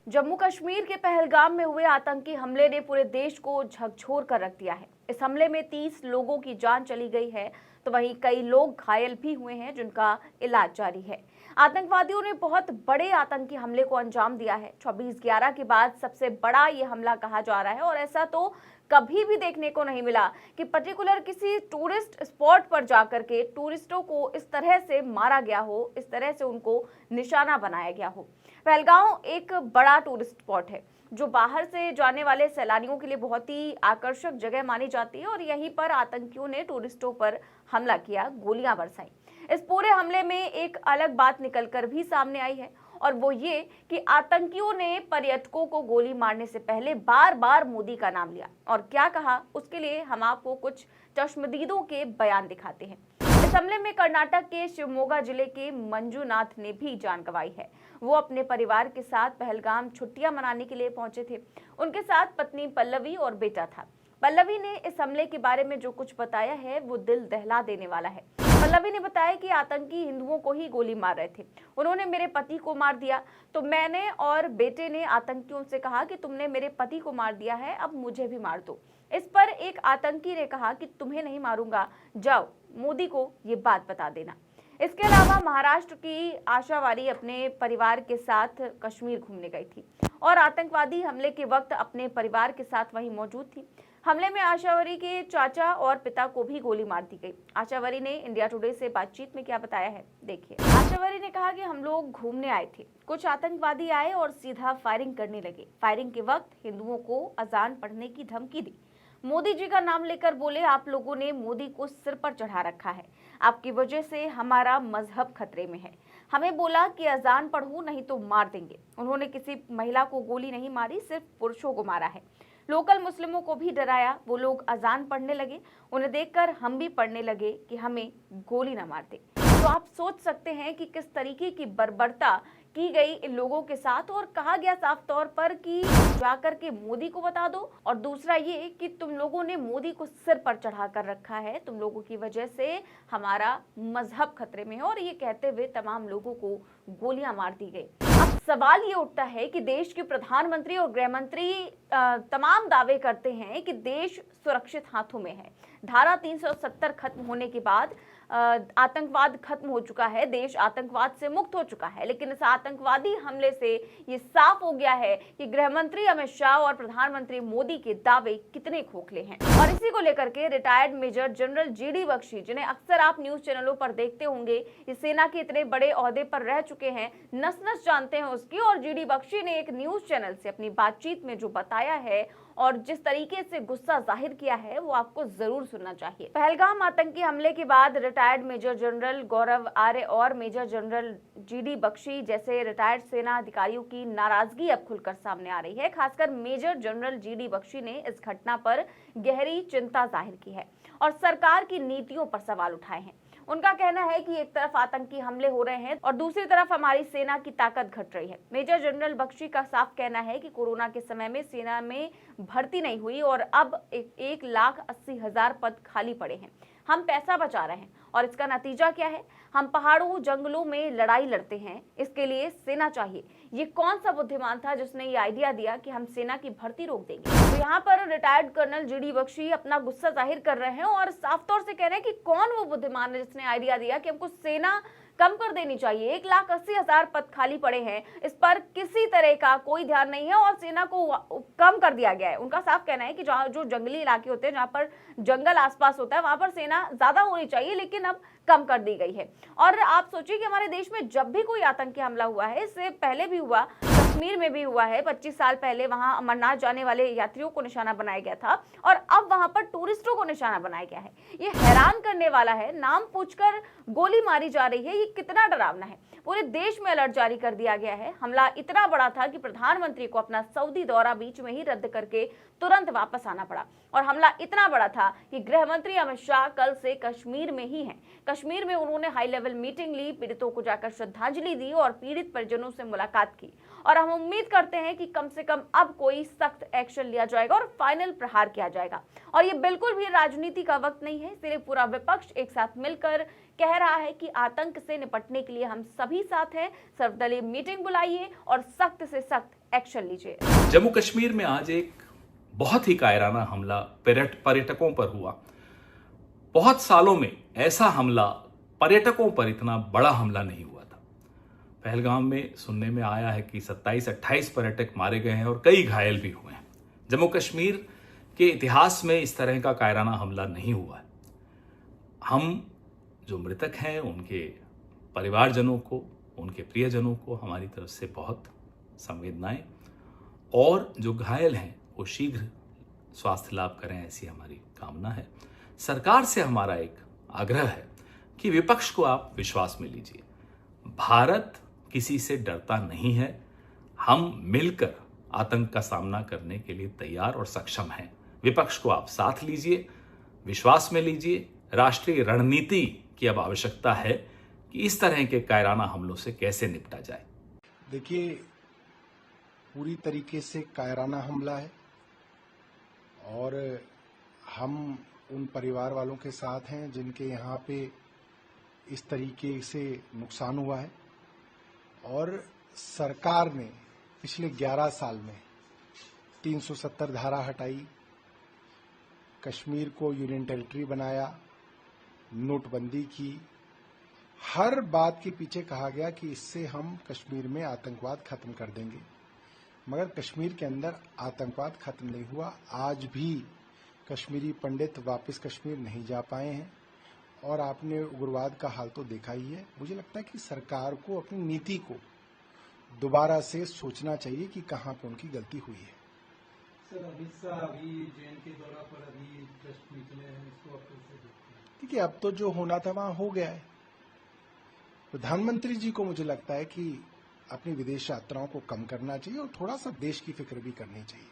जम्मू कश्मीर के पहलगाम में हुए आतंकी हमले ने पूरे देश को झकझोर कर रख दिया है। इस हमले में 30 लोगों की जान चली गई है, तो वहीं कई लोग घायल भी हुए हैं जिनका इलाज जारी है। आतंकवादियों ने बहुत बड़े आतंकी हमले को अंजाम दिया है। 26/11 के बाद सबसे बड़ा ये हमला कहा जा रहा है और ऐसा तो कभी भी देखने को नहीं मिला कि पर्टिकुलर किसी टूरिस्ट स्पॉट पर जाकर के टूरिस्टों को इस तरह से मारा गया हो, इस तरह से उनको निशाना बनाया गया हो। पहलगांव एक बड़ा टूरिस्ट स्पॉट है जो बाहर से जाने वाले सैलानियों के लिए बहुत ही आकर्षक जगह मानी जाती है और यहीं पर आतंकियों ने टूरिस्टों पर हमला किया, गोलियां बरसाई। इस पूरे हमले में एक अलग बात निकलकर भी सामने आई है और वो ये कि आतंकियों ने पर्यटकों को गोली मारने से पहले बार बार मोदी का नाम लिया और क्या कहा, उसके लिए हम आपको कुछ चश्मदीदों के बयान दिखाते हैं। इस हमले में कर्नाटक के शिवमोगा जिले के मंजूनाथ ने भी जान गंवाई है। वो अपने परिवार के साथ पहलगाम छुट्टियां मनाने के लिए पहुंचे थे। उनके साथ पत्नी पल्लवी और बेटा था। पल्लवी ने इस हमले के बारे में जो कुछ बताया है वो दिल दहला देने वाला है। पल्लवी ने बताया कि आतंकी हिंदुओं को ही गोली मार रहे थे। उन्होंने मेरे पति को मार दिया, तो मैंने और बेटे ने आतंकियों से कहा कि तुमने मेरे पति को मार दिया है, अब मुझे भी मार दो। इस पर एक आतंकी ने कहा कि तुम्हें नहीं मारूंगा, जाओ मोदी को ये बात बता देना। इसके अलावा महाराष्ट्र की आशावारी अपने परिवार के साथ कश्मीर घूमने गई थी और आतंकवादी हमले के वक्त अपने परिवार के साथ वहीं मौजूद थी। हमले में आशावरी के चाचा और पिता को भी गोली मार दी गई। आशावरी ने इंडिया टुडे से बातचीत में क्या बताया है, देखिए। आशावरी ने कहा कि हम लोग घूमने आए थे, कुछ आतंकवादी आए और सीधा फायरिंग करने लगे। फायरिंग के वक्त हिंदुओं को अजान पढ़ने की धमकी दी। मोदी जी का नाम लेकर बोले, आप लोगों ने मोदी को सिर पर चढ़ा रखा है, आपकी वजह से हमारा मजहब खतरे में है। हमें बोला कि अजान पढ़ो नहीं तो मार देंगे। उन्होंने किसी महिला को गोली नहीं मारी, सिर्फ पुरुषों को मारा है। लोकल मुस्लिमों को भी डराया, वो लोग अजान पढ़ने लगे। उन्हें देखकर हम भी पढ़ने लगे कि हमें गोली न मार दे। तो आप सोच सकते हैं कि किस तरीके की बर्बरता की गई इन लोगों के साथ और कहा गया साफ तौर पर कि जाकर के मोदी को बता दो। और दूसरा ये कि तुम लोगों ने मोदी को सिर पर चढ़ा कर रखा है, तुम लोगों की वजह से हमारा मजहब खतरे में है, और ये कहते हुए तमाम लोगों को गोलियां मार दी गई। अब सवाल ये उठता है कि देश के प्रधानमंत्री और गृह मंत्री तमाम दावे करते हैं कि देश सुरक्षित हाथों में है। धारा 370 खत्म होने के बाद आतंकवाद खत्म हो चुका है, देश आतंकवाद से मुक्त हो चुका है। लेकिन इस आतंकवादी हमले से ये साफ हो गया है कि गृह मंत्री अमित शाह और प्रधानमंत्री मोदी के दावे कितने खोखले हैं। और इसी को लेकर के retired major general GD Bakshi, जिन्हें अक्सर आप न्यूज चैनलों पर देखते होंगे, इस सेना के इतने बड़े ओहदे पर रह चुके हैं, नस नस जानते हैं उसकी। और जीडी बख्शी ने एक न्यूज चैनल से अपनी बातचीत में जो बताया है और जिस तरीके से गुस्सा जाहिर किया है वो आपको जरूर सुनना चाहिए। पहलगाम आतंकी हमले के बाद रिटायर्ड मेजर जनरल गौरव आर्य और मेजर जनरल जीडी बख्शी जैसे रिटायर्ड सेना अधिकारियों की नाराजगी अब खुलकर सामने आ रही है। खासकर मेजर जनरल जीडी बख्शी ने इस घटना पर गहरी चिंता जाहिर की है और सरकार की नीतियों पर सवाल उठाए हैं। उनका कहना है कि एक तरफ आतंकी हमले हो रहे हैं और दूसरी तरफ हमारी सेना की ताकत घट रही है। मेजर जनरल बख्शी का साफ कहना है कि कोरोना के समय में सेना में भर्ती नहीं हुई और अब 1,80,000 पद खाली पड़े हैं। हम पैसा बचा रहे हैं और इसका नतीजा क्या है? हम पहाड़ों जंगलों में लड़ाई लड़ते हैं, इसके लिए सेना चाहिए। ये कौन सा बुद्धिमान था जिसने ये आइडिया दिया कि हम सेना की भर्ती रोक देंगे? तो यहाँ पर रिटायर्ड कर्नल जीडी बख्शी अपना गुस्सा जाहिर कर रहे हैं और साफ तौर से कह रहे हैं कि कौन वो बुद्धिमान है जिसने आइडिया दिया कि हमको सेना कम कर देनी चाहिए। 1,80,000 पद खाली पड़े हैं, इस पर किसी तरह का कोई ध्यान नहीं है और सेना को कम कर दिया गया है। उनका साफ कहना है कि जहाँ जो जंगली इलाके होते हैं, जहाँ पर जंगल आसपास होता है, वहां पर सेना ज्यादा होनी चाहिए, लेकिन अब कम कर दी गई है। और आप सोचिए कि हमारे देश में जब भी कोई आतंकी हमला हुआ है, इससे पहले भी हुआ, कश्मीर में भी हुआ है। 25 साल पहले वहां अमरनाथ जाने वाले यात्रियों को निशाना बनाया गया था और अब वहां पर टूरिस्टों को निशाना बनाया गया है। ये हैरान करने वाला है, नाम पूछकर गोली मारी जा रही है, ये कितना डरावना है। पूरे देश में अलर्ट जारी कर दिया गया है। हमला इतना बड़ा था कि प्रधानमंत्री को अपना सऊदी दौरा बीच में ही रद्द करके तुरंत वापस आना पड़ा। और हमला इतना बड़ा था कि गृह मंत्री अमित शाह कल से कश्मीर में ही हैं। कश्मीर में उन्होंने हाई लेवल मीटिंग ली, पीड़ितों को जाकर श्रद्धांजलि दी और पीड़ित परिजनों से मुलाकात की। और हम उम्मीद करते हैं कि कम से कम अब कोई सख्त एक्शन लिया जाएगा और फाइनल प्रहार किया जाएगा। और ये बिल्कुल भी राजनीति का वक्त नहीं है, इसलिए पूरा विपक्ष एक साथ मिलकर कह रहा है कि आतंक से निपटने के लिए हम सभी साथ हैं। सर्वदलीय मीटिंग बुलाइए और सख्त से सख्त एक्शन लीजिए। जम्मू कश्मीर में आज एक बहुत ही कायराना हमला पर्यटकों पर हुआ। बहुत सालों में ऐसा हमला पर्यटकों पर इतना बड़ा हमला नहीं हुआ था। पहलगाम में सुनने में आया है कि 27-28 पर्यटक मारे गए हैं और कई घायल भी हुए हैं। जम्मू कश्मीर के इतिहास में इस तरह का कायराना हमला नहीं हुआ है। हम जो मृतक हैं उनके परिवारजनों को, उनके प्रियजनों को हमारी तरफ से बहुत संवेदनाएं, और जो घायल हैं वो शीघ्र स्वास्थ्य लाभ करें, ऐसी हमारी कामना है। सरकार से हमारा एक आग्रह है कि विपक्ष को आप विश्वास में लीजिए। भारत किसी से डरता नहीं है। हम मिलकर आतंक का सामना करने के लिए तैयार और सक्षम हैं। विपक्ष को आप साथ लीजिए, विश्वास में लीजिए। राष्ट्रीय रणनीति की अब आवश्यकता है कि इस तरह के कायराना हमलों से कैसे निपटा जाए। देखिए, पूरी तरीके से कायराना हमला है और हम उन परिवार वालों के साथ हैं जिनके यहाँ पे इस तरीके से नुकसान हुआ है। और सरकार ने पिछले 11 साल में 370 धारा हटाई, कश्मीर को यूनियन टेरिटरी बनाया, नोटबंदी की। हर बात के पीछे कहा गया कि इससे हम कश्मीर में आतंकवाद खत्म कर देंगे, मगर कश्मीर के अंदर आतंकवाद खत्म नहीं हुआ। आज भी कश्मीरी पंडित वापस कश्मीर नहीं जा पाए हैं और आपने उग्रवाद का हाल तो देखा ही है। मुझे लगता है कि सरकार को अपनी नीति को दोबारा से सोचना चाहिए कि कहाँ पे उनकी गलती हुई है। सर, अमित शाह अभी जेएन के दौरा पर अभी जस्ट निकले हैं, इसको आप कैसे देखते हैं? देखिए, अब तो जो होना था वहां हो गया है। प्रधानमंत्री जी को मुझे लगता है कि अपनी विदेश यात्राओं को कम करना चाहिए और थोड़ा सा देश की फिक्र भी करनी चाहिए।